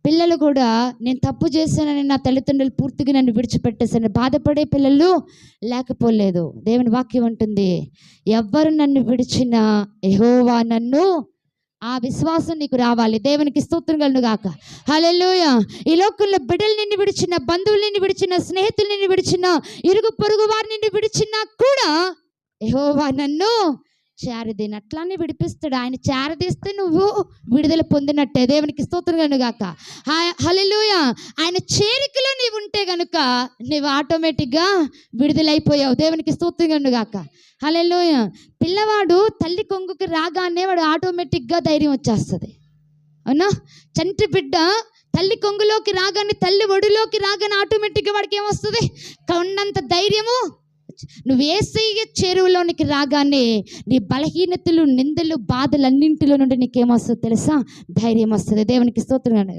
పిల్లలు కూడా నేను తప్పు చేశానని నా తల్లిదండ్రులు పూర్తిగా నన్ను విడిచిపెట్టేశాను బాధపడే పిల్లలు లేకపోలేదు. దేవుని వాక్యం ఉంటుంది, ఎవ్వరు నన్ను విడిచినా యెహోవా నన్ను, ఆ విశ్వాసం నీకు రావాలి. దేవునికి స్తోత్రం కలుగును గాక. హల్లెలూయా. ఈ లోకంలో బిడ్డలు నిన్ను విడిచిన, బంధువులు నిన్ను విడిచిన, స్నేహితులు నిన్ను విడిచిన, ఇరుగు పొరుగు వారు నిన్ను విడిచినా కూడా యెహోవా నన్ను చేరదీని, అట్లానే విడిపిస్తాడు. ఆయన చేరదీస్తే నువ్వు విడుదల పొందినట్టే. దేవునికి స్తోత్రం కలుగును గాక. హల్లెలూయా. ఆయన చేరికలో నీవు ఉంటే గనుక నువ్వు ఆటోమేటిక్గా విడుదలైపోయావు. దేవునికి స్తోత్రం కలుగును గాక. హల్లెలూయా. పిల్లవాడు తల్లి కొంగుకి రాగానే వాడు ఆటోమేటిక్గా ధైర్యం వచ్చేస్తుంది, అవునా? చంటి బిడ్డ తల్లి కొంగులోకి రాగానే, తల్లి ఒడిలోకి రాగానే ఆటోమేటిక్గా వాడికి ఏమొస్తుంది? కొండంత ధైర్యము. నువ్వు యేసయ్య చెరువులోనికి రాగానే నీ బలహీనతలు, నిందలు, బాధలు అన్నింటిలో నుండి నీకేమొస్తుంది తెలుసా? ధైర్యం వస్తుంది. దేవునికి స్తోత్రం.